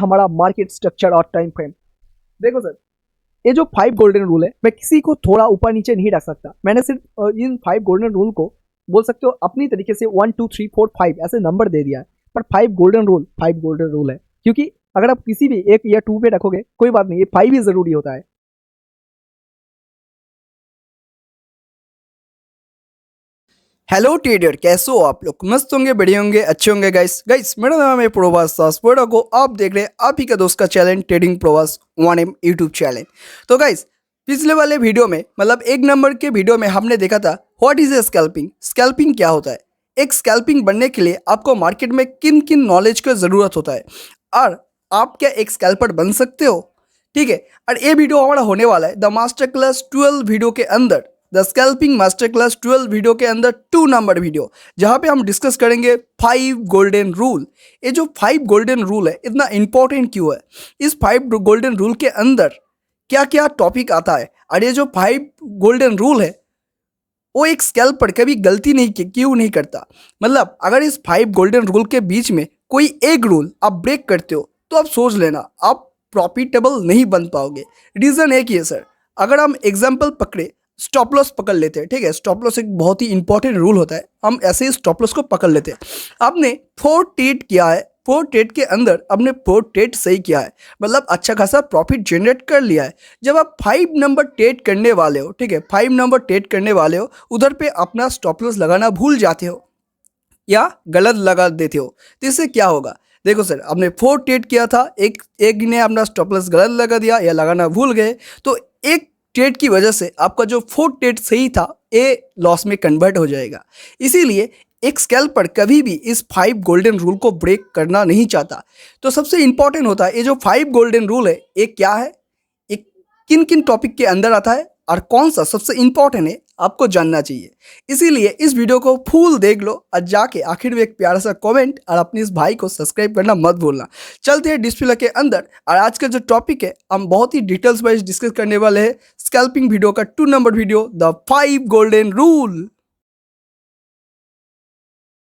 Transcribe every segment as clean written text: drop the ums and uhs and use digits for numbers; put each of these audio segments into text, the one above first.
हमारा market structure और time frame. देखो सर, ये जो 5 गोल्डन रूल है, मैं किसी को थोड़ा ऊपर नीचे नहीं रख सकता। मैंने सिर्फ इन 5 गोल्डन रूल को बोल सकते हो अपनी तरीके से 1 2 3 4 5 ऐसे नंबर दे दिया है, पर 5 गोल्डन रूल है, क्योंकि अगर आप किसी भी 1 या 2 पे रखोगे कोई बात नहीं, ये 5 भी जरूरी होता है। हेलो ट्रेडर, कैसे हो आप लोग? मस्त होंगे, बढ़िया होंगे, अच्छे होंगे। गाइस मेरा नाम है प्रवास सासपुरा को आप देख रहे हैं आप ही का दोस्त का चैनल ट्रेडिंग प्रवास 1M यूट्यूब चैनल। तो गाइस पिछले वाले वीडियो में मतलब 1 नंबर के वीडियो में हमने देखा था what is a scalping. Scalping क्या होता है? एक स्कैल्पिंग बनने के लिए आपको मार्केट में किन किन नॉलेज का ज़रूरत होता है और आप क्या एक स्कैल्पर बन सकते हो, ठीक है। और ये वीडियो हमारा होने वाला है द मास्टर क्लास 12 वीडियो के अंदर, the scalping master class 12 video के अंदर 2 नंबर वीडियो, जहाँ पे हम डिस्कस करेंगे 5 गोल्डन रूल। ये जो 5 गोल्डन रूल है इतना इंपॉर्टेंट क्यों है? इस 5 गोल्डन रूल के अंदर क्या क्या टॉपिक आता है और ये जो 5 गोल्डन रूल है वो एक स्कैल्पर कभी गलती नहीं क्यों नहीं करता। मतलब अगर इस 5 गोल्डन रूल के बीच में कोई एक रूल आप ब्रेक करते हो तो आप सोच लेना आप प्रॉफिटेबल नहीं बन पाओगे। रीज़न एक ही है सर, अगर हम एग्जाम्पल पकड़े, स्टॉप लॉस पकड़ लेते हैं, ठीक है। स्टॉप लॉस एक बहुत ही इंपॉर्टेंट रूल होता है, हम ऐसे ही स्टॉप लॉस को पकड़ लेते हैं। आपने 4 ट्रेड किया है, 4 ट्रेड के अंदर आपने 4 ट्रेड सही किया है, मतलब अच्छा खासा प्रॉफिट जनरेट कर लिया है। जब आप 5 नंबर ट्रेड करने वाले हो, ठीक है, 5 नंबर ट्रेड करने वाले हो, उधर पे अपना स्टॉप लॉस लगाना भूल जाते हो या गलत लगा देते हो, तो इससे क्या होगा? देखो सर, आपने 4 ट्रेड किया था, एक ने अपना स्टॉप लॉस गलत लगा दिया या लगाना भूल गए, तो एक ट्रेड की वजह से आपका जो 4 ट्रेड सही था ये लॉस में कन्वर्ट हो जाएगा। इसीलिए एक स्कैल्पर कभी भी इस 5 गोल्डन रूल को ब्रेक करना नहीं चाहता। तो सबसे इंपॉर्टेंट होता है ये जो 5 गोल्डन रूल है ये क्या है, एक किन किन टॉपिक के अंदर आता है और कौन सा सबसे इंपॉर्टेंट है आपको जानना चाहिए। इसीलिए इस वीडियो को फुल देख लो और जाके आखिर में एक प्यारा सा कमेंट और अपने इस भाई को सब्सक्राइब करना मत भूलना। चलते हैं डिस्प्ले के अंदर और आज का जो टॉपिक है हम बहुत ही डिटेल्स वाइज डिस्कस करने वाले हैं स्कैल्पिंग वीडियो का 2 number video, the 5 golden rule.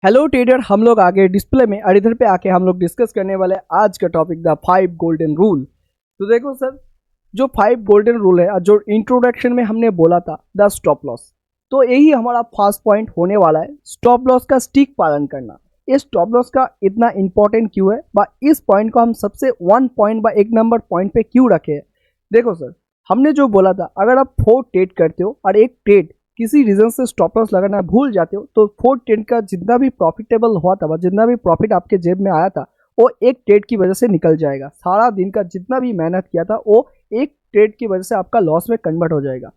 Hello trader, हम लोग आगे डिस्प्ले में और इधर पे आके हम लोग डिस्कस करने वाले हैं आज का टॉपिक द 5 गोल्डन रूल। तो देखो सर, जो 5 गोल्डन रूल है, जो इंट्रोडक्शन में हमने बोला था द स्टॉप लॉस, तो यही हमारा फर्स्ट पॉइंट होने वाला है, स्टॉप लॉस का स्टिक पालन करना। ये स्टॉप लॉस का इतना इंपॉर्टेंट क्यों है बा इस पॉइंट को हम सबसे 1 पॉइंट बा 1 नंबर पॉइंट पे क्यों रखे हैं? देखो सर, हमने जो बोला था अगर आप 4 ट्रेड करते हो और एक ट्रेड किसी रीजन से स्टॉप लॉस लगाना भूल जाते हो, तो 4 ट्रेड का जितना भी प्रॉफिटेबल हुआ था, जितना भी प्रॉफिट आपके जेब में आया था, वो एक ट्रेड की वजह से निकल जाएगा। सारा दिन का जितना भी मेहनत किया था वो एक ट्रेड की वजह से आपका लॉस में कन्वर्ट हो जाएगा।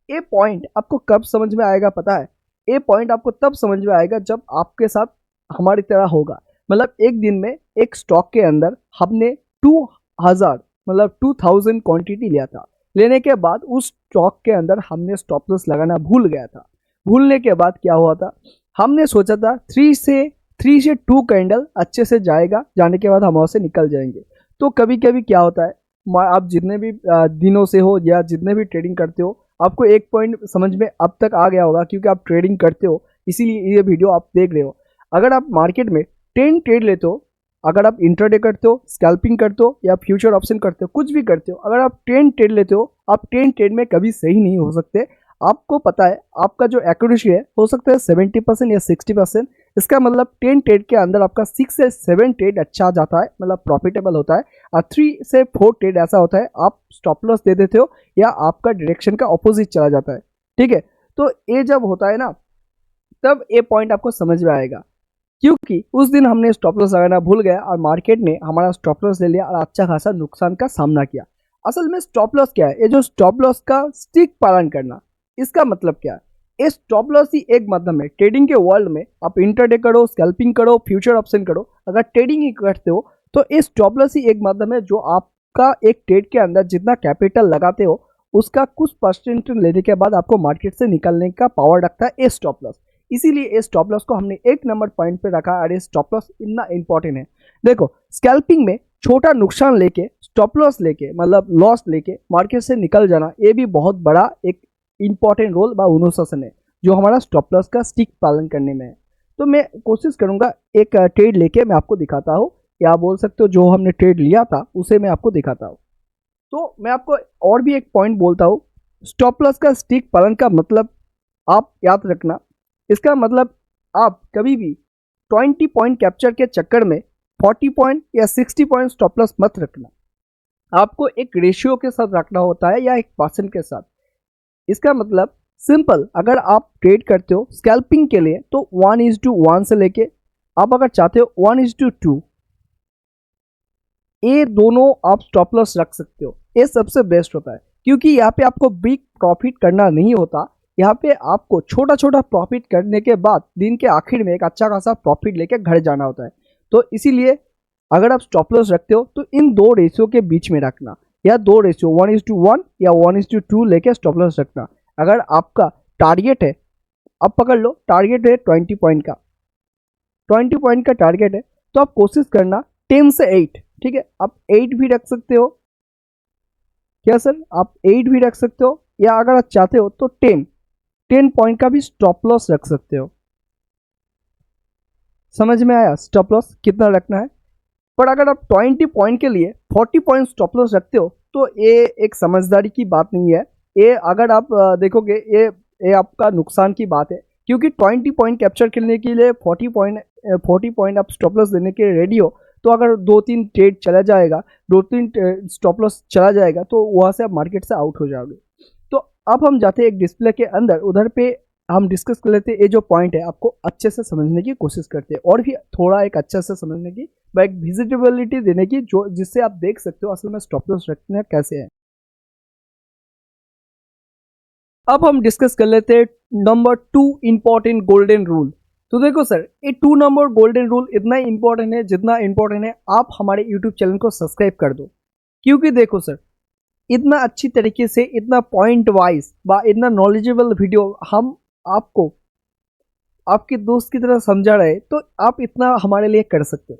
ये पॉइंट आपको कब समझ में आएगा पता है? ये पॉइंट आपको तब समझ में आएगा जब आपके साथ हमारी तरह होगा। मतलब एक दिन में एक स्टॉक के अंदर हमने 2000 मतलब 2000 क्वांटिटी लिया था। लेने के बाद उस स्टॉक के अंदर हमने स्टॉप लॉस लगाना भूल गया था। भूलने के बाद क्या हुआ था, हमने सोचा था 3 से 2 कैंडल अच्छे से जाएगा, जाने के बाद हम वहाँ से निकल जाएंगे। तो कभी कभी क्या होता है, आप जितने भी दिनों से हो या जितने भी ट्रेडिंग करते हो, आपको एक पॉइंट समझ में अब तक आ गया होगा क्योंकि आप ट्रेडिंग करते हो, इसीलिए ये वीडियो आप देख रहे हो। अगर आप मार्केट में 10 ट्रेड लेते हो, अगर आप इंट्राडे करते हो, स्कैल्पिंग करते हो या फ्यूचर ऑप्शन करते हो, कुछ भी करते हो, अगर आप 10 ट्रेड लेते हो, आप 10 ट्रेड में कभी सही नहीं हो सकते। आपको पता है आपका जो एक्यूरेसी है हो सकता है 70% या 60%। इसका मतलब 10 ट्रेड के अंदर आपका 6 से 7 ट्रेड अच्छा जाता है, मतलब प्रॉफिटेबल होता है, और 3 से 4 ट्रेड ऐसा होता है आप स्टॉप लॉस दे देते हो या आपका डायरेक्शन का ऑपोजिट चला जाता है, ठीक है। तो ये जब होता है ना, तब ये पॉइंट आपको समझ में आएगा, क्योंकि उस दिन हमने स्टॉप लॉस लगाना भूल गया और मार्केट ने हमारा स्टॉप लॉस ले लिया और अच्छा खासा नुकसान का सामना किया। असल में स्टॉप लॉस क्या है? ये जो स्टॉप लॉस का स्टिक पालन करना, इसका मतलब क्या है? ये स्टॉप लॉस ही एक माध्यम है ट्रेडिंग के वर्ल्ड में। आप इंट्राडे करो, स्कैल्पिंग करो, फ्यूचर ऑप्शन करो, अगर ट्रेडिंग ही करते हो तो ये स्टॉप लॉस ही एक माध्यम है जो आपका एक ट्रेड के अंदर जितना कैपिटल लगाते हो उसका कुछ परसेंट लेने के बाद आपको मार्केट से निकलने का पावर रखता है ये स्टॉप लॉस। इसीलिए इस स्टॉप लॉस को हमने 1 नंबर पॉइंट पे रखा और ये स्टॉप लॉस इतना इंपॉर्टेंट है। देखो, स्कैल्पिंग में छोटा नुकसान लेके, स्टॉप लॉस लेके, मतलब लॉस लेके मार्केट से निकल जाना, ये भी बहुत बड़ा एक इंपॉर्टेंट रोल बा अनुशासन है जो हमारा स्टॉप लॉस का स्टिक पालन करने में है। तो मैं कोशिश करूंगा एक ट्रेड लेके मैं आपको दिखाता हूँ या बोल सकते हो जो हमने ट्रेड लिया था उसे मैं आपको दिखाता हूँ। तो मैं आपको और भी एक पॉइंट बोलता हूँ, स्टॉप लॉस का स्टिक पालन का मतलब आप याद रखना, इसका मतलब आप कभी भी 20 पॉइंट कैप्चर के चक्कर में 40 पॉइंट या 60 पॉइंट स्टॉप लॉस मत रखना। आपको एक रेशियो के साथ रखना होता है या एक परसेंट के साथ। इसका मतलब सिंपल, अगर आप ट्रेड करते हो स्कैल्पिंग के लिए तो 1:1 से लेके आप अगर चाहते हो 1:2, ये दोनों आप स्टॉप लॉस रख सकते हो। ये सबसे बेस्ट होता है क्योंकि यहाँ पे आपको बिग प्रॉफिट करना नहीं होता, यहाँ पे आपको छोटा छोटा प्रॉफिट करने के बाद दिन के आखिर में एक अच्छा खासा प्रॉफिट लेके घर जाना होता है। तो इसीलिए अगर आप स्टॉप लॉस रखते हो तो इन दो रेशियो के बीच में रखना, या दो रेशियो 1:1 या 1:2 लेके स्टॉप लॉस रखना। अगर आपका टारगेट है, अब पकड़ लो टारगेट है 20 पॉइंट का, 20 पॉइंट का टारगेट है, तो आप कोशिश करना 10 से 8, ठीक है, आप 8 भी रख सकते हो। क्या सर, आप 8 भी रख सकते हो, या अगर आप चाहते हो तो 10 पॉइंट का भी स्टॉप लॉस रख सकते हो। समझ में आया स्टॉप लॉस कितना रखना है। पर अगर आप 20 पॉइंट के लिए 40 पॉइंट स्टॉप लॉस रखते हो तो ये एक समझदारी की बात नहीं है। ये अगर आप देखोगे ये आपका नुकसान की बात है, क्योंकि 20 पॉइंट कैप्चर करने के लिए 40 पॉइंट आप स्टॉप लॉस देने के रेडी हो, तो अगर 2-3 ट्रेड चला जाएगा, 2-3 स्टॉप लॉस चला जाएगा तो वहाँ से आप मार्केट से आउट हो जाओगे। तो अब हम जाते हैं एक डिस्प्ले के अंदर, उधर पे हम डिस्कस कर लेते हैं। ये जो पॉइंट है आपको अच्छे से समझने की कोशिश करते हैं और भी थोड़ा एक अच्छे से समझने की, एक विजिबिलिटी देने की, जो जिससे आप देख सकते हो असल में स्टॉप लॉस रखना कैसे है। अब हम डिस्कस कर लेते हैं नंबर 2 इंपॉर्टेंट गोल्डन रूल। तो देखो सर, ये 2 नंबर गोल्डन रूल इतना इंपॉर्टेंट है जितना इंपॉर्टेंट है आप हमारे यूट्यूब चैनल को सब्सक्राइब कर दो। क्योंकि देखो सर, इतना अच्छी तरीके से, इतना पॉइंट वाइज व इतना नॉलेजेबल वीडियो हम आपको आपके दोस्त की तरह समझा रहे, तो आप इतना हमारे लिए कर सकते हो।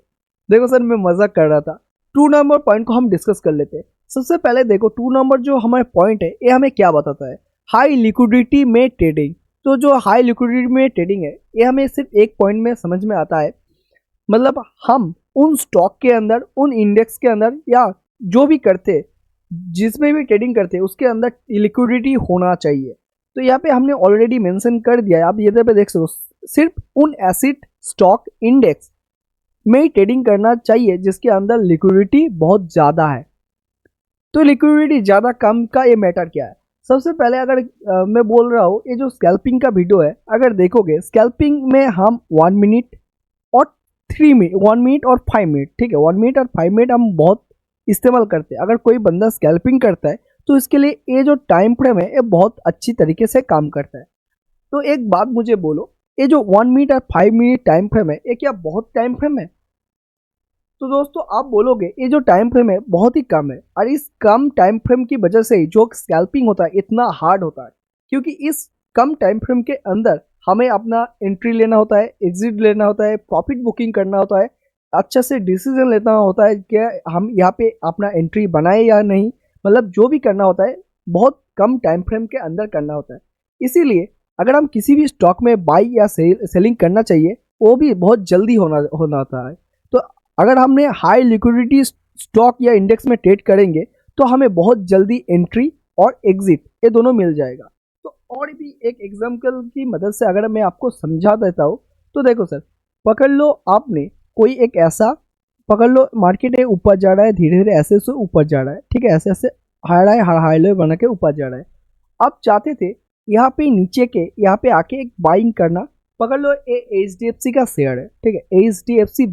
देखो सर, मैं मजाक कर रहा था। 2 नंबर पॉइंट को हम डिस्कस कर लेते हैं। सबसे पहले देखो 2 नंबर जो हमारे पॉइंट है, ये हमें क्या बताता है, हाई लिक्विडिटी में ट्रेडिंग। तो जो हाई लिक्विडिटी में ट्रेडिंग है, ये हमें सिर्फ एक पॉइंट में समझ में आता है, मतलब हम उन स्टॉक के अंदर, उन इंडेक्स के अंदर, या जो भी करते, जिसमें भी ट्रेडिंग करते हैं उसके अंदर लिक्विडिटी होना चाहिए। तो यहाँ पे हमने ऑलरेडी मेंशन कर दिया है, आप ये पे देख सकते हो, सिर्फ उन एसिड स्टॉक इंडेक्स में ट्रेडिंग करना चाहिए जिसके अंदर लिक्विडिटी बहुत ज़्यादा है। तो लिक्विडिटी ज़्यादा कम का ये मैटर क्या है। सबसे पहले अगर मैं बोल रहा हूँ, ये जो स्कैल्पिंग का वीडियो है, अगर देखोगे स्कैल्पिंग में हम 1 मिनट और 3 मिनट, 1 मिनट और 5 मिनट, ठीक है, 1 मिनट और 5 मिनट हम बहुत इस्तेमाल करते हैं। अगर कोई बंदा स्कैल्पिंग करता है तो इसके लिए ये जो टाइम फ्रेम है ये बहुत अच्छी तरीके से काम करता है। तो एक बात मुझे बोलो, ये जो 1 मिनट और 5 मिनट टाइम फ्रेम है, ये क्या बहुत टाइम फ्रेम है? तो दोस्तों आप बोलोगे ये जो टाइम फ्रेम है बहुत ही कम है, और इस कम टाइम फ्रेम की वजह से ही जो स्कैल्पिंग होता है इतना हार्ड होता है, क्योंकि इस कम टाइम फ्रेम के अंदर हमें अपना एंट्री लेना होता है, एग्जिट लेना होता है, प्रॉफिट बुकिंग करना होता है, अच्छे से डिसीजन लेना होता है कि हम यहाँ पे अपना एंट्री बनाए या नहीं, मतलब जो भी करना होता है बहुत कम टाइम फ्रेम के अंदर करना होता है। इसीलिए अगर हम किसी भी स्टॉक में बाई या सेलिंग करना चाहिए, वो भी बहुत जल्दी होना होता है। तो अगर हमने हाई लिक्विडिटी स्टॉक या इंडेक्स में ट्रेड करेंगे तो हमें बहुत जल्दी एंट्री और एग्जिट ये दोनों मिल जाएगा। तो और भी एक एग्जांपल की मदद से अगर मैं आपको समझा देता हूँ, तो देखो सर, पकड़ लो आपने कोई एक ऐसा, पकड़ लो मार्केट है ऊपर जा रहा है, धीरे धीरे ऐसे से ऊपर जा रहा है, ठीक है, ऐसे ऐसे हाई लो बना के ऊपर जा रहा है। आप चाहते थे यहाँ पे नीचे के यहाँ पे आके एक बाइंग करना, पकड़ लो ये HDFC का शेयर है, ठीक है, HDFC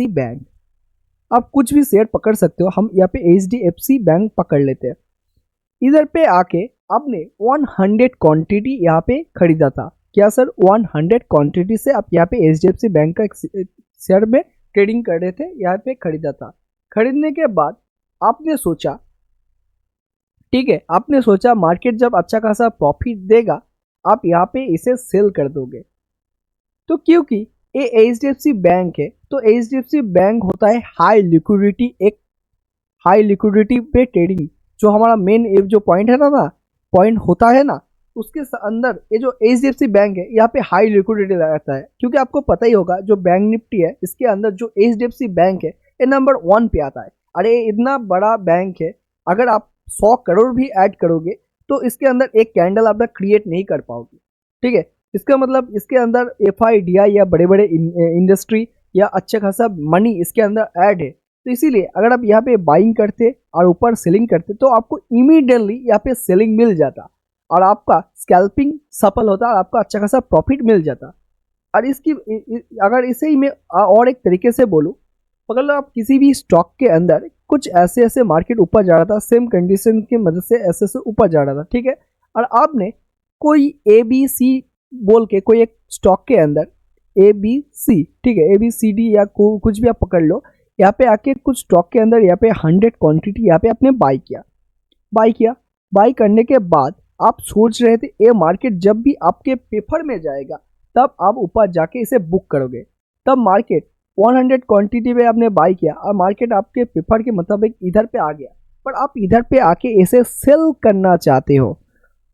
बैंक, आप कुछ भी शेयर पकड़ सकते हो। हम यहाँ पे HDFC बैंक पकड़ लेते हैं। इधर पे आके आपने 100 क्वांटिटी यहाँ पे खरीदा था। क्या सर, 100 क्वांटिटी से आप यहाँ पे HDFC बैंक का एक शेयर में ट्रेडिंग कर रहे थे, यहाँ पे खरीदा था। खरीदने के बाद आपने सोचा, ठीक है, आपने सोचा मार्केट जब अच्छा खासा प्रॉफिट देगा आप यहाँ पे इसे सेल कर दोगे। तो क्योंकि ये HDFC बैंक है, तो HDFC बैंक होता है हाई लिक्विडिटी, एक हाई लिक्विडिटी पे ट्रेडिंग, जो हमारा मेन जो पॉइंट है ना पॉइंट होता है ना, उसके अंदर ये जो HDFC बैंक है यहाँ पे हाई लिक्विडिटी रहता है, क्योंकि आपको पता ही होगा जो बैंक निफ्टी है इसके अंदर जो HDFC बैंक है ये नंबर 1 पे आता है। अरे इतना बड़ा बैंक है, अगर आप 100 करोड़ भी ऐड करोगे तो इसके अंदर एक कैंडल आप क्रिएट नहीं कर पाओगे। ठीक है, इसका मतलब इसके अंदर FIDI या बड़े बड़े इंडस्ट्री या अच्छा खासा मनी इसके अंदर ऐड है। तो इसीलिए अगर आप यहाँ पे बाइंग करते और ऊपर सेलिंग करते तो आपको इमीडिएटली यहाँ पे सेलिंग मिल जाता और आपका स्कैल्पिंग सफल होता और आपका अच्छा खासा प्रॉफिट मिल जाता। और इसकी अगर इसे ही मैं और एक तरीके से बोलूँ, अगर आप किसी भी स्टॉक के अंदर कुछ ऐसे ऐसे मार्केट ऊपर जा रहा था, सेम कंडीशन की मदद से ऐसे ऐसे ऊपर जा रहा था, ठीक है, और आपने कोई ABC बोल के कोई एक स्टॉक के अंदर ABC, ठीक है, ABCD या कुछ भी आप पकड़ लो, यहाँ पे आके कुछ स्टॉक के अंदर यहाँ पे 100 क्वांटिटी यहाँ पे आपने बाई किया। बाई करने के बाद आप सोच रहे थे ये मार्केट जब भी आपके पेपर में जाएगा तब आप ऊपर जाके इसे बुक करोगे। तब मार्केट 100 क्वांटिटी पे आपने बाई किया और मार्केट आपके पेपर के मुताबिक इधर पे आ गया, पर आप इधर पे आके इसे सेल करना चाहते हो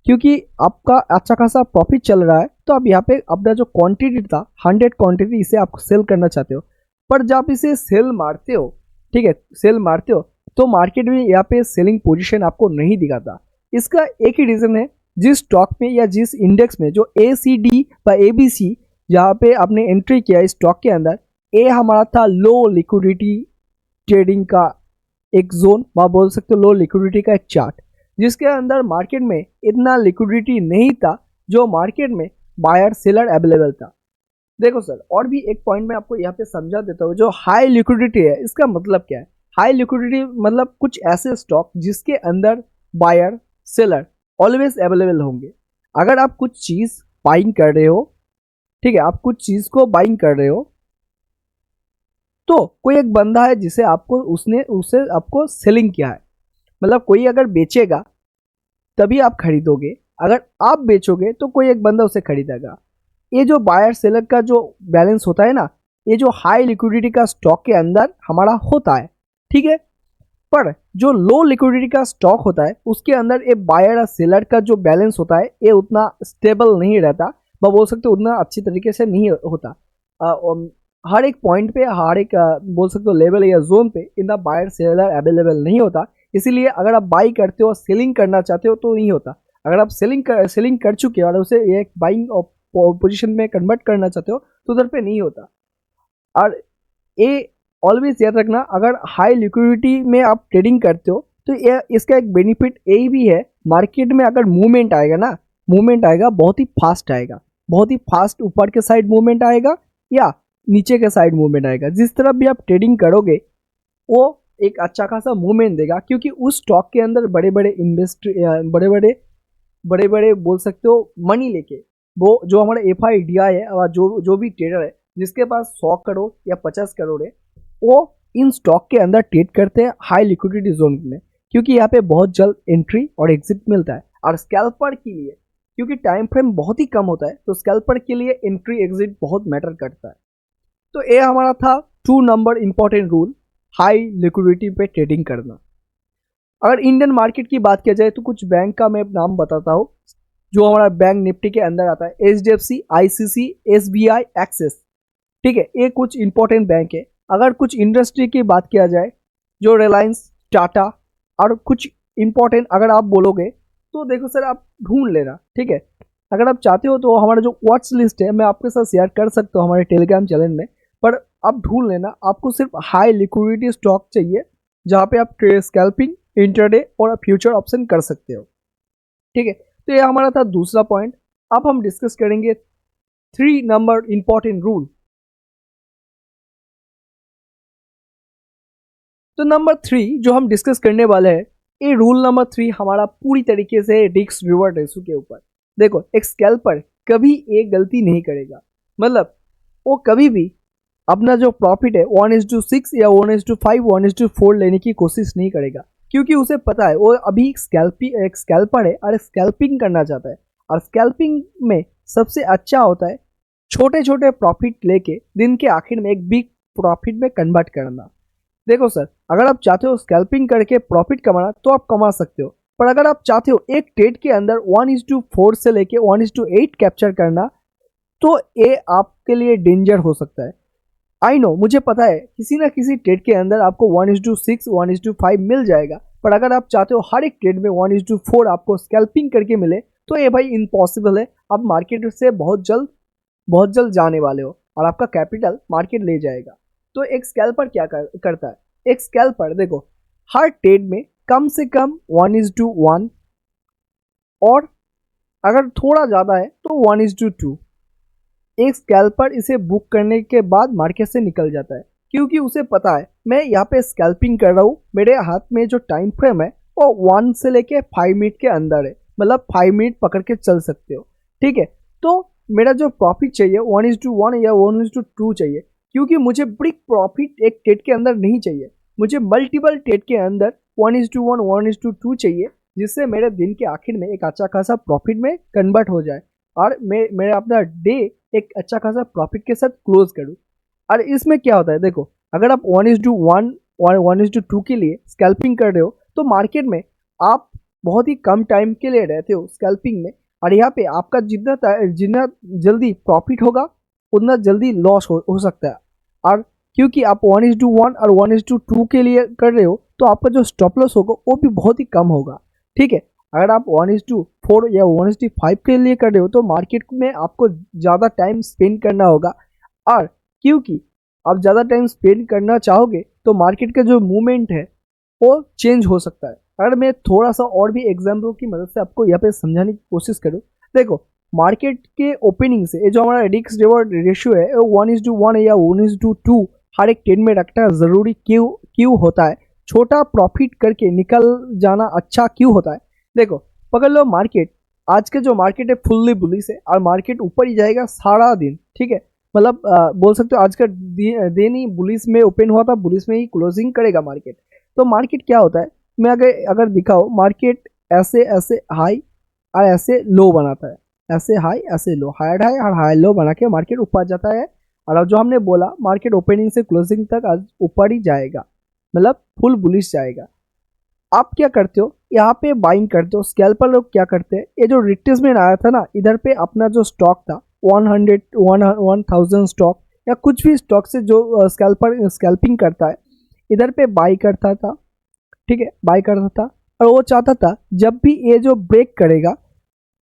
क्योंकि आपका अच्छा खासा प्रॉफिट चल रहा है। तो आप यहाँ पे अपना जो क्वांटिटी था 100 क्वांटिटी इसे आप सेल करना चाहते हो, पर जब इसे सेल मारते हो, ठीक है, सेल मारते हो तो मार्केट में यहाँ पे सेलिंग पोजीशन आपको नहीं दिखाता। इसका एक ही रीज़न है, जिस स्टॉक में या जिस इंडेक्स में जो ACD या ABC जहाँ पे आपने एंट्री किया इस स्टॉक के अंदर, ये हमारा था लो लिक्विडिटी ट्रेडिंग का एक जोन, वहाँ बोल सकते हो लो लिक्विडिटी का एक चार्ट, जिसके अंदर मार्केट में इतना लिक्विडिटी नहीं था जो मार्केट में बायर सेलर अवेलेबल था। देखो सर, और भी एक पॉइंट मैं आपको यहाँ पे समझा देता हूँ। जो हाई लिक्विडिटी है इसका मतलब क्या है? हाई लिक्विडिटी मतलब कुछ ऐसे स्टॉक जिसके अंदर बायर सेलर ऑलवेज अवेलेबल होंगे। अगर आप कुछ चीज़ बाइंग कर रहे हो, ठीक है, आप कुछ चीज़ को बाइंग कर रहे हो तो कोई एक बंदा है जिसे आपको उसे आपको सेलिंग किया है, मतलब कोई अगर बेचेगा तभी आप खरीदोगे, अगर आप बेचोगे तो कोई एक बंदा उसे खरीदेगा। ये जो बायर सेलर का जो बैलेंस होता है ना, ये जो हाई लिक्विडिटी का स्टॉक के अंदर हमारा होता है, ठीक है, पर जो लो लिक्विडिटी का स्टॉक होता है उसके अंदर ये बायर और सेलर का जो बैलेंस होता है ये उतना स्टेबल नहीं रहता, वह बोल सकते उतना अच्छी तरीके से नहीं होता। हर एक पॉइंट पे, हर एक बोल सकते हो लेवल या जोन पे इतना बायर सेलर अवेलेबल नहीं होता। इसीलिए अगर आप बाई करते हो, सेलिंग करना चाहते हो तो नहीं होता। अगर आप सेलिंग कर चुके हो और उसे एक बाइंग पोजीशन में कन्वर्ट करना चाहते हो तो उधर पे नहीं होता। और ये ऑलवेज याद रखना, अगर हाई लिक्विडिटी में आप ट्रेडिंग करते हो तो ये इसका एक बेनिफिट यही भी है, मार्केट में अगर मूवमेंट आएगा ना, मूवमेंट आएगा बहुत ही फास्ट आएगा, बहुत ही फास्ट ऊपर के साइड मूवमेंट आएगा या नीचे के साइड मूवमेंट आएगा। जिस तरफ भी आप ट्रेडिंग करोगे वो एक अच्छा खासा मूवमेंट देगा, क्योंकि उस स्टॉक के अंदर बड़े बड़े बोल सकते हो मनी लेके, वो जो हमारा FIDI है और जो भी ट्रेडर है जिसके पास 100 करोड़ या 50 करोड़ है, वो इन स्टॉक के अंदर ट्रेड करते हैं हाई लिक्विडिटी जोन में, क्योंकि यहाँ पे बहुत जल्द एंट्री और एग्जिट मिलता है। और स्कैल्पर के लिए क्योंकि टाइम फ्रेम बहुत ही कम होता है तो स्कैल्पर के लिए एंट्री एग्जिट बहुत मैटर करता है। तो ये हमारा था 2 number important rule, high liquidity पे ट्रेडिंग करना। अगर इंडियन मार्केट की बात किया जाए तो कुछ बैंक का मैं नाम बताता हूँ जो हमारा बैंक निफ्टी के अंदर आता है। HDFC, ICC, SBI, एक्सिस, ठीक है, ये कुछ इंपॉर्टेंट बैंक है। अगर कुछ इंडस्ट्री की बात किया जाए जो रिलायंस, टाटा और कुछ इंपॉर्टेंट अगर आप बोलोगे तो देखो सर आप ढूंढ लेना, ठीक है। अगर आप चाहते हो तो हमारा जो वॉच लिस्ट है मैं आपके साथ शेयर कर सकता हूँ हमारे टेलीग्राम चैनल में, पर आप ढूंढ लेना। आपको सिर्फ हाई लिक्विडिटी स्टॉक चाहिए जहाँ पे आप स्कैल्पिंग, इंटरडे और फ्यूचर ऑप्शन कर सकते हो, ठीक है। तो ये हमारा था दूसरा पॉइंट। अब हम डिस्कस करेंगे 3 नंबर इंपॉर्टेंट रूल। तो नंबर 3 जो हम डिस्कस करने वाले हैं, ये रूल नंबर 3 हमारा पूरी तरीके से रिस्क रिवॉर्ड रेशो के ऊपर। देखो, एक स्कैल्पर कभी एक गलती नहीं करेगा, मतलब वो कभी भी अपना जो प्रॉफिट है 1:6 या 1:5, 1:4 लेने की कोशिश नहीं करेगा, क्योंकि उसे पता है वो अभी एक स्कैल्पर है और स्कैल्पिंग करना चाहता है। और स्कैल्पिंग में सबसे अच्छा होता है छोटे छोटे प्रॉफिट लेके दिन के आखिर में एक बिग प्रॉफिट में कन्वर्ट करना। देखो सर, अगर आप चाहते हो स्कैल्पिंग करके प्रॉफिट कमाना तो आप कमा सकते हो, पर अगर आप चाहते हो एक ट्रेड के अंदर 1:4 से लेके 1:8 कैप्चर करना, तो ये आपके लिए डेंजर हो सकता है। आई नो, मुझे पता है किसी ना किसी ट्रेड के अंदर आपको 1:6 1:5 मिल जाएगा, पर अगर आप चाहते हो हर एक ट्रेड में 1:4 आपको स्कैल्पिंग करके मिले, तो ये भाई इम्पॉसिबल है। आप मार्केट से बहुत जल्द जाने वाले हो और आपका कैपिटल मार्केट ले जाएगा। तो एक स्कैल्पर क्या करता है, एक स्कैल्पर देखो हर ट्रेड में कम से कम 1:1 और अगर थोड़ा ज़्यादा है तो 1:2। एक स्कैल्पर इसे बुक करने के बाद मार्केट से निकल जाता है, क्योंकि उसे पता है मैं यहाँ पे स्कैल्पिंग कर रहा हूँ, मेरे हाथ में जो टाइम फ्रेम है वो 1 से लेके 5 मिनट के अंदर है, मतलब 5 मिनट पकड़ के चल सकते हो। ठीक है, तो मेरा जो प्रॉफिट चाहिए 1:1 या 1:2 चाहिए, क्योंकि मुझे बिग प्रॉफिट एक ट्रेड के अंदर नहीं चाहिए, मुझे मल्टीपल ट्रेड के अंदर 1:1 1:2 चाहिए, जिससे मेरे दिन के आखिर में एक अच्छा खासा प्रॉफिट में कन्वर्ट हो जाए और मेरा अपना डे एक अच्छा खासा प्रॉफिट के साथ क्लोज करूँ। और इसमें क्या होता है देखो, अगर आप 1:1 और 1:2 के लिए स्कैल्पिंग कर रहे हो, तो मार्केट में आप बहुत ही कम टाइम के लिए रहते हो स्कैल्पिंग में, और यहाँ पे आपका जितना जल्दी प्रॉफिट होगा उतना जल्दी लॉस हो सकता है। और क्योंकि आप 1:1 और 1:2 के लिए कर रहे हो, तो आपका जो स्टॉप लॉस होगा वो भी बहुत ही कम होगा। ठीक है, अगर आप 1:4 या 1:5 के लिए कर रहे हो, तो मार्केट में आपको ज़्यादा टाइम स्पेंड करना होगा, और क्योंकि आप ज़्यादा टाइम स्पेंड करना चाहोगे तो मार्केट का जो मूवमेंट है वो चेंज हो सकता है। अगर मैं थोड़ा सा और भी एग्जाम्पल की मदद से आपको यहाँ पे समझाने की कोशिश करूँ, देखो मार्केट के ओपनिंग से ये जो हमारा रिस्क रिवॉर्ड रेशियो है वो 1:1 या 1:2 हर एक ट्रेड में रखना ज़रूरी क्यों होता है, छोटा प्रॉफिट करके निकल जाना अच्छा क्यों होता है। देखो पकड़ लो मार्केट, आज के जो मार्केट है फुल्ली बुलिश है और मार्केट ऊपर ही जाएगा सारा दिन। ठीक है, मतलब बोल सकते हो आज का दिन ही बुलिश में ओपन हुआ था, बुलिश में ही क्लोजिंग करेगा मार्केट। तो मार्केट क्या होता है, मैं अगर दिखाओ, मार्केट ऐसे ऐसे हाई और ऐसे लो बनाता है, ऐसे हाई ऐसे लो, हाई हाई और हाई लो बना के मार्केट ऊपर जाता है। और अब जो हमने बोला मार्केट ओपनिंग से क्लोजिंग तक आज ऊपर ही जाएगा, मतलब फुल बुलिश जाएगा। आप क्या करते हो, यहाँ पे बाइंग करते हो। स्कैल्पर लोग क्या करते हैं, ये जो रिट्रेसमेंट आया था ना, इधर पे अपना जो स्टॉक था 1000 स्टॉक या कुछ भी स्टॉक से जो स्कैल्पर स्कैल्पिंग करता है, इधर पे बाई करता था। ठीक है, बाई करता था और वो चाहता था जब भी ये जो ब्रेक करेगा,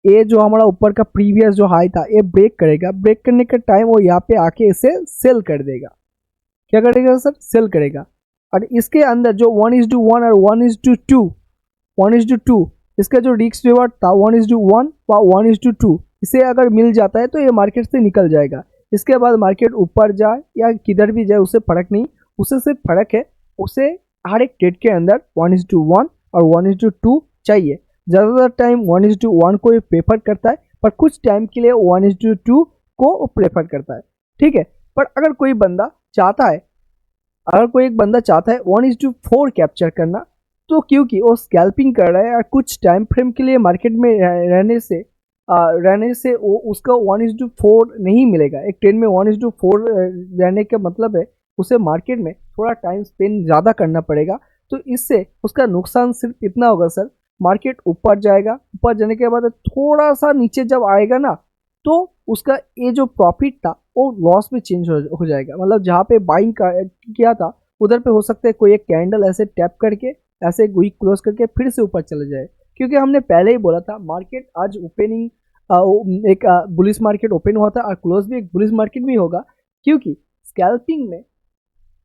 ये जो हमारा ऊपर का प्रीवियस जो हाई था ये ब्रेक करेगा, ब्रेक करने का टाइम वो यहाँ पे आके इसे सेल कर देगा। क्या करेगा सर, सेल करेगा। और इसके अंदर जो 1:1 और 1:2 इसका जो रिस्क रिवॉर्ड था 1:1 व 1:2, इसे अगर मिल जाता है तो ये मार्केट से निकल जाएगा। इसके बाद मार्केट ऊपर जाए या किधर भी जाए उससे फर्क नहीं, उससे सिर्फ फर्क है उसे हर एक ट्रेड के अंदर 1:1 और 1:2 चाहिए। ज़्यादातर टाइम 1:1 को ये प्रेफर करता है, पर कुछ टाइम के लिए 1:2 को प्रेफर करता है। ठीक है, पर अगर कोई एक बंदा चाहता है 1:4 कैप्चर करना, तो क्योंकि वो स्कैल्पिंग कर रहा है और कुछ टाइम फ्रेम के लिए मार्केट में रहने से वो उसका 1:4 नहीं मिलेगा। एक ट्रेड में 1:4 रहने का मतलब है उसे मार्केट में थोड़ा टाइम स्पेंड ज़्यादा करना पड़ेगा। तो इससे उसका नुकसान सिर्फ इतना होगा सर, मार्केट ऊपर जाएगा, ऊपर जाने के बाद थोड़ा सा नीचे जब आएगा ना, तो उसका ये जो प्रॉफिट था वो लॉस में चेंज हो जाएगा। मतलब जहाँ पे बाइंग किया था उधर पे हो सकता है कोई एक कैंडल ऐसे टैप करके ऐसे वीक क्लोज करके फिर से ऊपर चले जाए, क्योंकि हमने पहले ही बोला था मार्केट आज ओपनिंग एक बुलिश मार्केट ओपन हुआ था और क्लोज भी एक बुलिश मार्केट भी होगा, क्योंकि स्कैल्पिंग में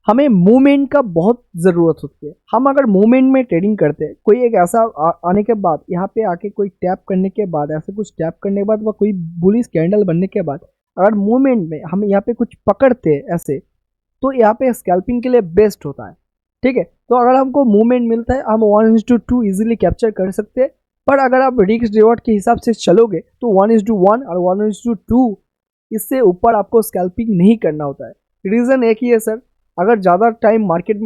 हमें मूवमेंट का बहुत ज़रूरत होती है। हम अगर मूवमेंट में ट्रेडिंग करते हैं, कोई एक ऐसा आने के बाद यहाँ पे आके कोई टैप करने के बाद, ऐसे कुछ टैप करने के बाद व कोई बुलिश कैंडल बनने के बाद अगर मूवमेंट में हम यहाँ पे कुछ पकड़ते हैं ऐसे, तो यहाँ पे स्कैल्पिंग के लिए बेस्ट होता है। ठीक है, तो अगर हमको मूवमेंट मिलता है हम 1:2 इजीली कैप्चर कर सकते हैं। पर अगर आप रिस्क रिवॉर्ड के हिसाब से चलोगे तो 1:1 और 1:2 इससे ऊपर आपको स्कैल्पिंग नहीं करना होता है। रीज़न एक ही है सर, अगर ज़्यादा टाइम मार्केट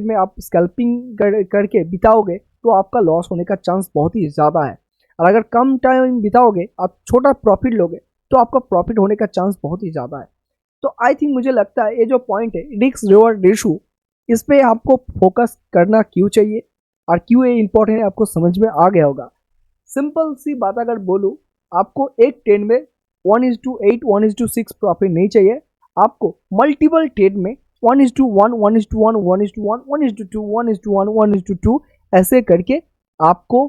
में आप स्कैल्पिंग करके बिताओगे तो आपका लॉस होने का चांस बहुत ही ज़्यादा है, और अगर कम टाइम बिताओगे आप छोटा प्रॉफिट लोगे तो आपका प्रॉफिट होने का चांस बहुत ही ज़्यादा है। तो आई थिंक मुझे लगता है ये जो पॉइंट है रिस्क रिवॉर्ड रेशो, इस पर आपको फोकस करना क्यों चाहिए, और क्यों ये इंपॉर्टेंट है आपको समझ में आ गया होगा। सिंपल सी बात अगर बोलूँ, आपको एक ट्रेड में 1:8 1:6 प्रॉफिट नहीं चाहिए, आपको मल्टीपल ट्रेड में 1:1 1:1 1:1 1:2 1:1 1:2 ऐसे करके आपको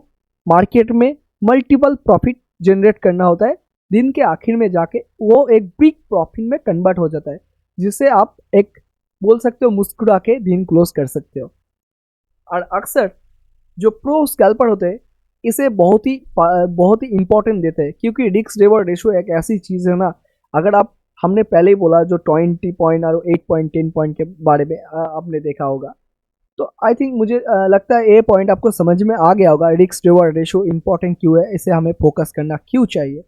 मार्केट में मल्टीपल प्रॉफिट जनरेट करना होता है। दिन के आखिर में जाके वो एक बिग प्रॉफिट में कन्वर्ट हो जाता है, जिससे आप एक बोल सकते हो मुस्कुरा के दिन क्लोज कर सकते हो। और अक्सर जो प्रो स्कैल्पर होते हैं इसे बहुत ही इंपॉर्टेंट देते हैं, क्योंकि रिस्क रिवॉर्ड रेशियो एक ऐसी चीज़ है ना, अगर आप हमने पहले ही बोला जो 20 पॉइंट और 8 पॉइंट 10 पॉइंट के बारे में आपने देखा होगा, तो आई थिंक मुझे लगता है ये पॉइंट आपको समझ में आ गया होगा, रिस्क रिवॉर्ड रेशियो इंपॉर्टेंट क्यों है, इसे हमें फोकस करना क्यों चाहिए।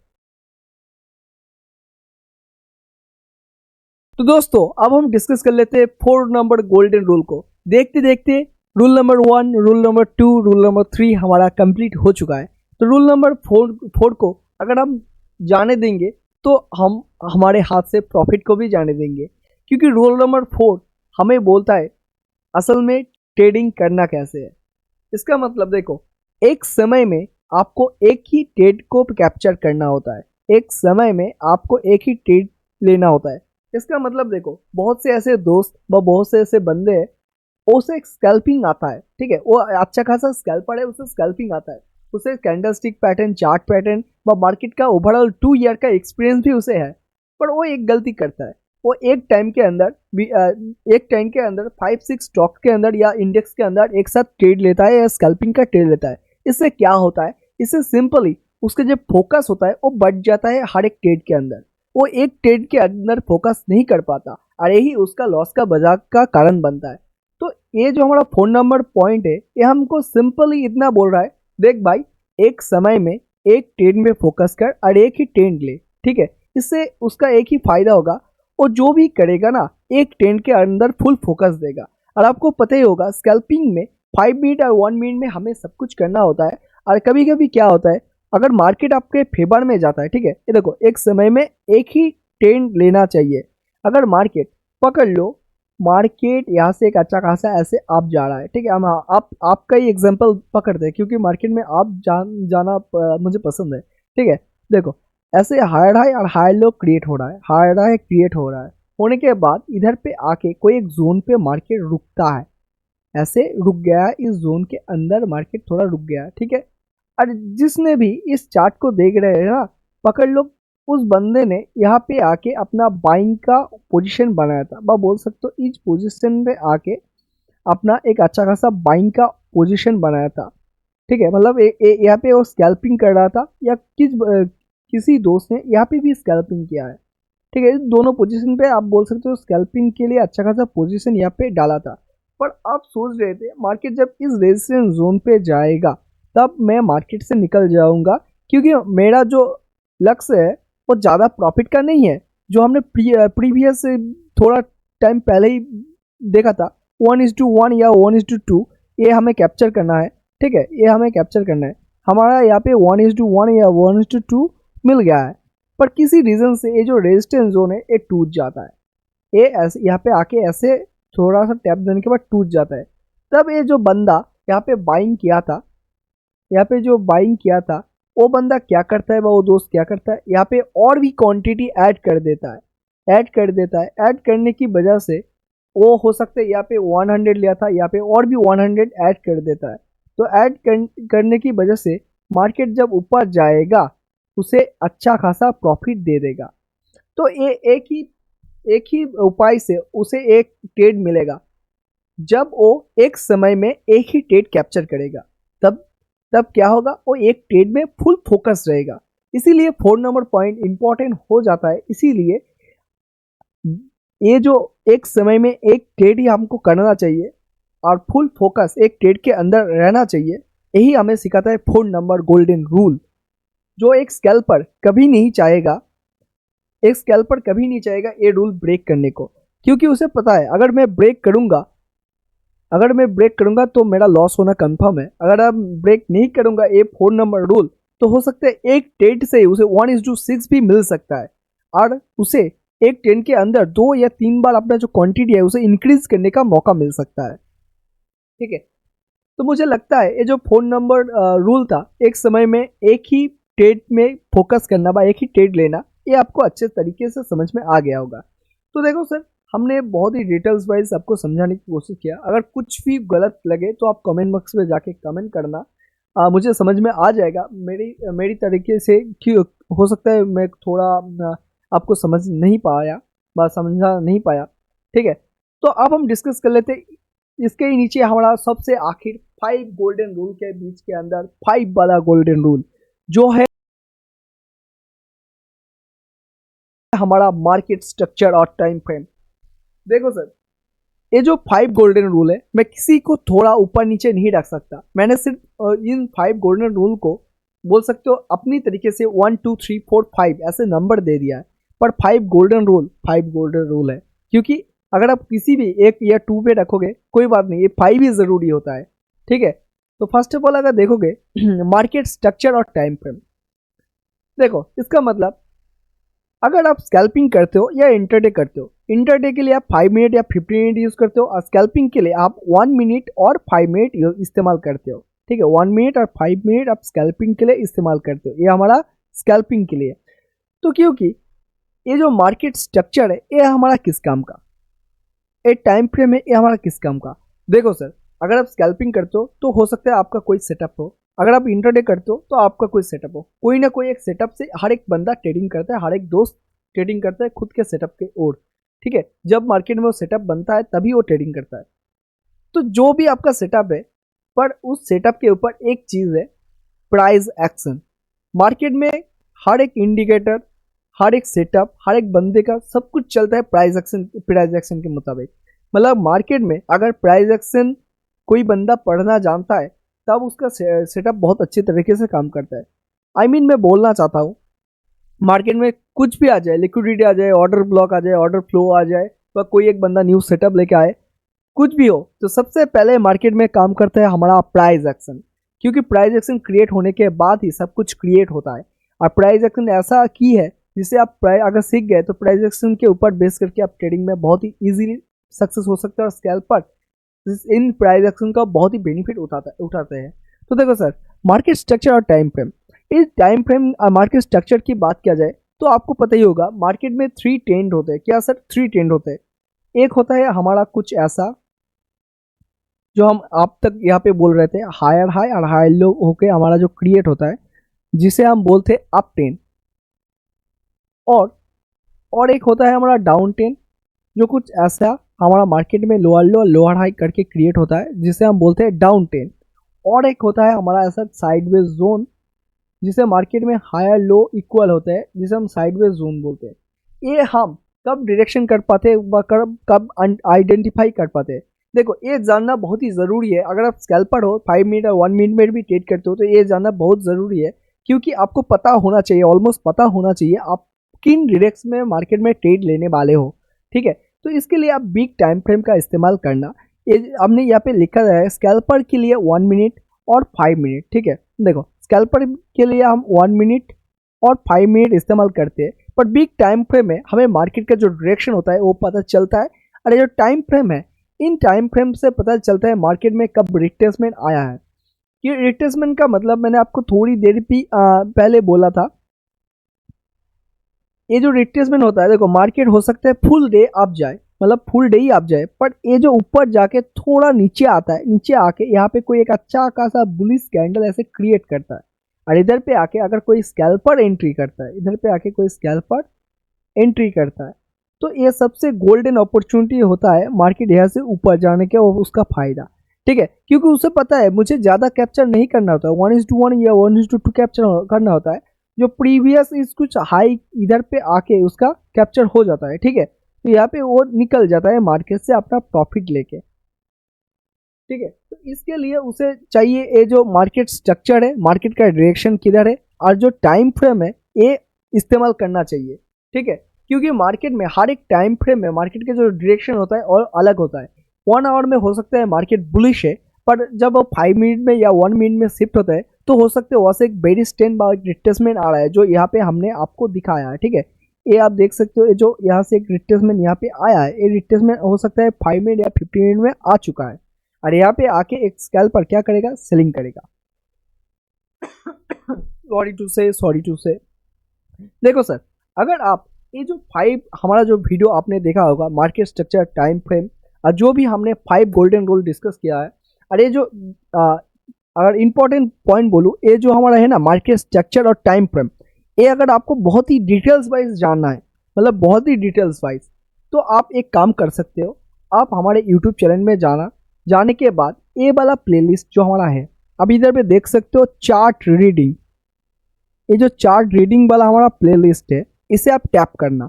तो दोस्तों अब हम डिस्कस कर लेते हैं 4 नंबर गोल्डन रूल को। देखते देखते rule number 1, rule number 2, rule number 3 हमारा कंप्लीट हो चुका है। तो रूल नंबर 4 को अगर हम जाने देंगे तो हम हमारे हाथ से प्रॉफिट को भी जाने देंगे, क्योंकि रूल नंबर 4 हमें बोलता है असल में ट्रेडिंग करना कैसे है। इसका मतलब देखो, एक समय में आपको एक ही ट्रेड को कैप्चर करना होता है, एक समय में आपको एक ही ट्रेड लेना होता है। इसका मतलब देखो, बहुत से ऐसे दोस्त व बहुत से ऐसे बंदे हैं, उसे स्कैल्पिंग आता है, ठीक है, वो अच्छा खासा स्कैल्पर है, उसे स्कैल्पिंग आता है, उसे कैंडलस्टिक पैटर्न, चार्ट पैटर्न व मार्केट का ओवरऑल 2 ईयर का एक्सपीरियंस भी उसे है। पर वो एक गलती करता है, वो एक टाइम के अंदर 5-6 स्टॉक के अंदर या इंडेक्स के अंदर एक साथ ट्रेड लेता है या स्कैल्पिंग का ट्रेड लेता है। इससे क्या होता है, इससे सिंपली उसका जो फोकस होता है वो बढ़ जाता है हर एक ट्रेड के अंदर, वो एक ट्रेड के अंदर फोकस नहीं कर पाता और यही उसका लॉस का बाजार का कारण बनता है। तो ये जो हमारा 4 नंबर पॉइंट है, ये हमको सिंपली इतना बोल रहा है, देख भाई, एक समय में एक ट्रेड में फोकस कर और एक ही ट्रेड ले, ठीक है। इससे उसका एक ही फायदा होगा, वो जो भी करेगा ना एक ट्रेड के अंदर फुल फोकस देगा। और आपको पता ही होगा स्कैल्पिंग में 5 मिनट और 1 मिनट में हमें सब कुछ करना होता है। और कभी कभी क्या होता है, अगर मार्केट आपके फेवर में जाता है, ठीक है, ये देखो, एक समय में एक ही ट्रेंड लेना चाहिए। अगर मार्केट पकड़ लो, मार्केट यहाँ से एक अच्छा खासा ऐसे आप जा रहा है, ठीक है, हम आप आपका ही एग्जांपल पकड़ते हैं, क्योंकि मार्केट में आप जाना मुझे पसंद है, ठीक है। देखो, ऐसे हायर हाई और हायर लो क्रिएट हो रहा है, हायर हाई क्रिएट हो रहा है, होने के बाद इधर पे आके कोई एक जोन पे मार्केट रुकता है, ऐसे रुक गया है, इस जोन के अंदर मार्केट थोड़ा रुक गया है, ठीक है। और जिसने भी इस चार्ट को देख रहे हैं ना, पकड़ लो, उस बंदे ने यहाँ पे आके अपना बाइंग का पोजीशन बनाया था, मैं बोल सकता हूँ इस पोजीशन पे आके अपना एक अच्छा खासा बाइंग का पोजीशन बनाया था, ठीक है। मतलब यहाँ पे वो स्कैल्पिंग कर रहा था, या किसी दोस्त ने यहाँ पे भी स्कैल्पिंग किया है, ठीक है। दोनों पोजीशन पे आप बोल सकते हो स्कैल्पिंग के लिए अच्छा खासा पोजीशन यहाँ पे डाला था। पर आप सोच रहे थे मार्केट जब इस रेजिस्टेंस जोन पे जाएगा तब मैं मार्केट से निकल जाऊंगा, क्योंकि मेरा जो लक्ष्य है वो ज़्यादा प्रॉफिट का नहीं है, जो हमने प्रीवियस थोड़ा टाइम पहले ही देखा था 1:1 या 1:2, ये हमें कैप्चर करना है, ठीक है, ये हमें कैप्चर करना है। हमारा यहाँ पे 1:1 या 1:2 मिल गया है, पर किसी रीज़न से ये जो रेजिस्टेंस जोन है ये टूट जाता है, ये ऐसे यहाँ पे आके ऐसे थोड़ा सा टैप देने के बाद टूट जाता है। तब ये जो बंदा यहाँ पे बाइंग किया था, यहाँ पे जो बाइंग किया था, वो बंदा क्या करता है, वो दोस्त क्या करता है, यहाँ पे और भी क्वांटिटी ऐड कर देता है, ऐड करने की वजह से वो हो सकता है यहाँ पे 100 लिया था, यहाँ पे और भी 100 ऐड कर देता है। तो ऐड करने की वजह से मार्केट जब ऊपर जाएगा उसे अच्छा खासा प्रॉफिट दे देगा। तो ये एक ही उपाय से उसे एक ट्रेड मिलेगा, जब वो एक समय में एक ही ट्रेड कैप्चर करेगा, तब क्या होगा, वो एक ट्रेड में फुल फोकस रहेगा। इसीलिए 4 नंबर पॉइंट इंपॉर्टेंट हो जाता है। इसीलिए ये जो एक समय में एक ट्रेड ही हमको करना चाहिए और फुल फोकस एक ट्रेड के अंदर रहना चाहिए, यही हमें सिखाता है 4 नंबर गोल्डन रूल, जो एक स्कैल्पर कभी नहीं चाहेगा, ये रूल ब्रेक करने को, क्योंकि उसे पता है अगर मैं ब्रेक करूंगा तो मेरा लॉस होना कंफर्म है। अगर अब ब्रेक नहीं करूंगा ये 4 नंबर रूल, तो हो सकता है एक ट्रेड से उसे 1:6 भी मिल सकता है, और उसे एक ट्रेड के अंदर 2 या 3 बार अपना जो क्वांटिटी है उसे इंक्रीज करने का मौका मिल सकता है, ठीक है। तो मुझे लगता है ये जो फोन नंबर रूल था, एक समय में एक ही ट्रेड में फोकस करना बा, एक ही ट्रेड लेना, ये आपको अच्छे तरीके से समझ में आ गया होगा। तो देखो सर, हमने बहुत ही डिटेल्स वाइज आपको समझाने की कोशिश किया। अगर कुछ भी गलत लगे तो आप कमेंट बॉक्स में जाके कमेंट करना, मुझे समझ में आ जाएगा। मेरी मेरी तरीके से क्यों हो सकता है मैं थोड़ा आपको समझ नहीं पाया, बात समझा नहीं पाया, ठीक है। तो अब हम डिस्कस कर लेते इसके ही नीचे हमारा सबसे आखिर 5 गोल्डन रूल के बीच के अंदर 5 वाला गोल्डन रूल जो है हमारा मार्केट स्ट्रक्चर और टाइम फ्रेम। देखो सर, ये जो 5 गोल्डन रूल है, मैं किसी को थोड़ा ऊपर नीचे नहीं रख सकता। मैंने सिर्फ इन 5 गोल्डन रूल को बोल सकते हो अपनी तरीके से 1 2 3 4 5 ऐसे नंबर दे दिया है, पर 5 गोल्डन रूल है। क्योंकि अगर आप किसी भी 1 या 2 पे रखोगे कोई बात नहीं, ये 5 ही ज़रूरी होता है, ठीक है। तो फर्स्ट ऑफ ऑल अगर देखोगे मार्केट स्ट्रक्चर और टाइम फ्रेम, देखो इसका मतलब अगर आप स्कैल्पिंग करते हो या इंटरडे करते हो, इंटरडे के लिए आप 5 मिनट या 15 मिनट यूज़ करते हो, और स्कैल्पिंग के लिए आप 1 मिनट और 5 मिनट इस्तेमाल करते हो, ठीक है। 1 मिनट और 5 मिनट आप स्कैल्पिंग के लिए इस्तेमाल करते हो, ये हमारा स्कैल्पिंग के लिए। तो क्योंकि ये जो मार्केट स्ट्रक्चर है ये हमारा किस काम का, ये टाइम फ्रेम है ये हमारा किस काम का। देखो सर, अगर आप स्कैल्पिंग करते हो तो हो सकता है आपका कोई सेटअप हो, अगर आप इंटरडे करते हो तो आपका कोई सेटअप हो, कोई ना कोई एक सेटअप से हर एक बंदा ट्रेडिंग करता है, हर एक दोस्त ट्रेडिंग करता है खुद के सेटअप के ओर, ठीक है। जब मार्केट में वो सेटअप बनता है तभी वो ट्रेडिंग करता है। तो जो भी आपका सेटअप है, पर उस सेटअप के ऊपर एक चीज़ है, प्राइस एक्शन। मार्केट में हर एक इंडिकेटर, हर एक सेटअप, हर एक बंदे का सब कुछ चलता है प्राइस एक्शन के मुताबिक। मतलब मार्केट में अगर प्राइस एक्शन कोई बंदा पढ़ना जानता है तब उसका सेटअप बहुत अच्छे तरीके से काम करता है। मैं बोलना चाहता हूँ, मार्केट में कुछ भी आ जाए, लिक्विडिटी आ जाए, ऑर्डर ब्लॉक आ जाए, ऑर्डर फ्लो आ जाए, या कोई एक बंदा न्यू सेटअप लेके आए, कुछ भी हो, तो सबसे पहले मार्केट में काम करता है हमारा प्राइस एक्शन। क्योंकि प्राइस एक्शन क्रिएट होने के बाद ही सब कुछ क्रिएट होता है। और प्राइस एक्शन ऐसा की है जिससे आप अगर सीख गए तो प्राइस एक्शन के ऊपर बेस करके आप ट्रेडिंग में बहुत ही इजीली सक्सेस हो सकते हैं, और स्कैल्पर इन प्राइस एक्शन का बहुत ही बेनिफिट उठाते हैं। तो देखो सर, मार्केट स्ट्रक्चर और टाइम फ्रेम, इस टाइम फ्रेम मार्केट स्ट्रक्चर की बात किया जाए तो आपको पता ही होगा मार्केट में 3 ट्रेंड होते हैं। क्या सर? 3 ट्रेंड होते हैं। एक होता है हमारा कुछ ऐसा जो हम आप तक यहाँ पे बोल रहे थे, हायर हाई और हायर लो होके हमारा जो क्रिएट होता है, जिसे हम बोलते हैं अप ट्रेंड। और एक होता है हमारा डाउन ट्रेंड, जो कुछ ऐसा हमारा मार्केट में लोअर लो लोअर हाई करके क्रिएट होता है, जिसे हम बोलते हैं डाउन ट्रेंड। और एक होता है हमारा ऐसा साइडवेज जोन, जिसे मार्केट में हायर लो इक्वल होते हैं, जिसे हम साइडवेज जोन बोलते हैं। ये हम कब डिरेक्शन कर पाते हैं, कब आइडेंटिफाई कर पाते हैं, देखो ये जानना बहुत ही ज़रूरी है। अगर आप स्कैल्पर हो, 5 मिनट और 1 मिनट में भी ट्रेड करते हो, तो ये जानना बहुत ज़रूरी है। क्योंकि आपको पता होना चाहिए, ऑलमोस्ट पता होना चाहिए आप किन डायरेक्शन में मार्केट में ट्रेड लेने वाले हो, ठीक है। तो इसके लिए आप बिग टाइम फ्रेम का इस्तेमाल करना। ये हमने यहाँ पे लिखा है स्कैल्पर के लिए 1 मिनट और 5 मिनट, ठीक है। देखो स्कैल्पर के लिए हम 1 मिनट और 5 मिनट इस्तेमाल करते हैं, पर बिग टाइम फ्रेम में हमें मार्केट का जो डायरेक्शन होता है वो पता चलता है। और ये जो टाइम फ्रेम है, इन टाइम फ्रेम से पता चलता है मार्केट में कब रिट्रेसमेंट आया है। ये रिट्रेसमेंट का मतलब मैंने आपको थोड़ी देर भी पहले बोला था। ये जो रिट्रेसमेंट होता है, देखो मार्केट हो सकता है फुल डे आप जाए, मतलब फुल डे ही आप जाए, पर ये जो ऊपर जाके थोड़ा नीचे आता है, नीचे आके यहाँ पे कोई एक अच्छा खासा बुलिश कैंडल ऐसे क्रिएट करता है, और इधर पे आके अगर कोई स्कैल्पर एंट्री करता है, इधर पे आके कोई स्कैल्पर एंट्री करता है, तो ये सबसे गोल्डन अपॉर्चुनिटी होता है मार्केट यहाँ से ऊपर जाने के और उसका फायदा, ठीक है। क्योंकि उसे पता है मुझे ज़्यादा कैप्चर नहीं करना होता है, 1:1 या 1:2 कैप्चर करना होता है। जो प्रीवियस इस कुछ हाई इधर पे आके उसका कैप्चर हो जाता है, ठीक है। तो यहाँ पे वो निकल जाता है मार्केट से अपना प्रॉफिट लेके, ठीक है। तो इसके लिए उसे चाहिए ये जो मार्केट स्ट्रक्चर है, मार्केट का डायरेक्शन किधर है, और जो टाइम फ्रेम है ये इस्तेमाल करना चाहिए, ठीक है। क्योंकि मार्केट में हर एक टाइम फ्रेम में मार्केट का जो डायरेक्शन होता है और अलग होता है। 1 आवर में हो सकता है मार्केट बुलिश है, पर जब वो 5 मिनट में या 1 मिनट में शिफ्ट होता है तो हो सकता है वहाँ से एक बेरी स्टैंड रिट्रेसमेंट आ रहा है, जो यहाँ पे हमने आपको दिखाया है, ठीक है। ये आप देख सकते हो, ये जो यहाँ से एक रिट्रेसमेंट यहाँ पे आया है, ये रिट्रेसमेंट हो सकता है 5 मिनट या 15 मिनट में आ चुका है, और यहाँ पे आके एक स्कैल्पर क्या करेगा, सेलिंग करेगा। सॉरी टू से देखो सर, अगर आप ये जो 5 हमारा जो वीडियो आपने देखा होगा, मार्केट स्ट्रक्चर, टाइम फ्रेम, और जो भी हमने 5 गोल्डन रूल डिस्कस किया है, और ये जो अगर इम्पोर्टेंट पॉइंट बोलूँ, ये जो हमारा है ना मार्केट स्ट्रक्चर और टाइम फ्रेम, ये अगर आपको बहुत ही डिटेल्स वाइज जानना है, मतलब बहुत ही डिटेल्स वाइज, तो आप एक काम कर सकते हो, आप हमारे यूट्यूब चैनल में जाने के बाद ये वाला प्लेलिस्ट जो हमारा है, अब इधर पे देख सकते हो चार्ट रीडिंग, ये जो चार्ट रीडिंग वाला हमारा प्लेलिस्ट है, इसे आप टैप करना।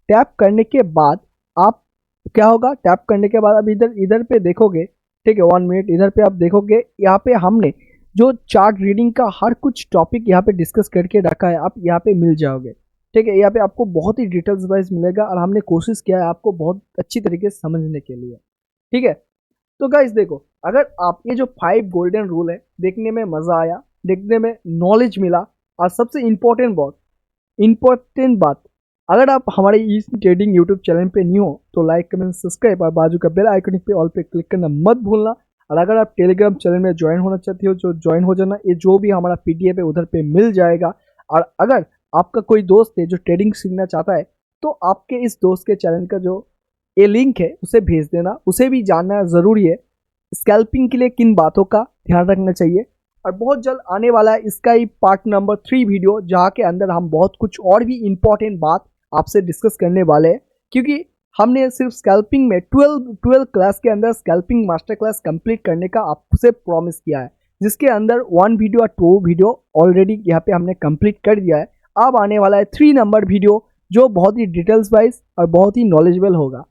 टैप करने के बाद आप क्या होगा, टैप करने के बाद अब इधर पे देखोगे, ठीक है, 1 मिनट, इधर पे आप देखोगे, यहाँ पे हमने जो चार्ट रीडिंग का हर कुछ टॉपिक यहाँ पे डिस्कस करके रखा है, आप यहाँ पे मिल जाओगे, ठीक है। यहाँ पे आपको बहुत ही डिटेल्स वाइज मिलेगा, और हमने कोशिश किया है आपको बहुत अच्छी तरीके से समझने के लिए, ठीक है। तो गाइस देखो, अगर आप ये जो 5 गोल्डन रूल है, देखने में मज़ा आया, देखने में नॉलेज मिला, और सबसे इम्पोर्टेंट बात, अगर आप हमारे इस ट्रेडिंग यूट्यूब चैनल पे न्यू हो तो लाइक, कमेंट, सब्सक्राइब और बाजू का बेल आइकन पे ऑल पे क्लिक करना मत भूलना। और अगर आप टेलीग्राम चैनल में ज्वाइन होना चाहते हो, जो ज्वाइन हो जाना, ये जो भी हमारा PDF है उधर पे मिल जाएगा। और अगर आपका कोई दोस्त है जो ट्रेडिंग सीखना चाहता है, तो आपके इस दोस्त के चैनल का जो ये लिंक है उसे भेज देना, उसे भी जानना ज़रूरी है स्कैल्पिंग के लिए किन बातों का ध्यान रखना चाहिए। और बहुत जल्द आने वाला है इसका ही पार्ट नंबर 3 वीडियो, जहाँ के अंदर हम बहुत कुछ और भी इम्पोर्टेंट बात आपसे डिस्कस करने वाले हैं, क्योंकि हमने सिर्फ स्कैल्पिंग में 12 क्लास के अंदर स्कैल्पिंग मास्टर क्लास कंप्लीट करने का आपसे प्रॉमिस किया है, जिसके अंदर 1 वीडियो और 2 वीडियो ऑलरेडी यहाँ पे हमने कंप्लीट कर दिया है। अब आने वाला है 3 नंबर वीडियो, जो बहुत ही डिटेल्स वाइज और बहुत ही नॉलेजेबल होगा।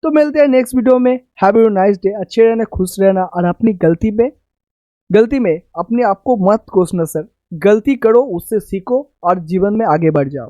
तो मिलते हैं नेक्स्ट वीडियो में। Have a nice day. अच्छे रहना, खुश रहना, और अपनी गलती में अपने आप को मत कोसना सर। गलती करो, उससे सीखो और जीवन में आगे बढ़ जाओ।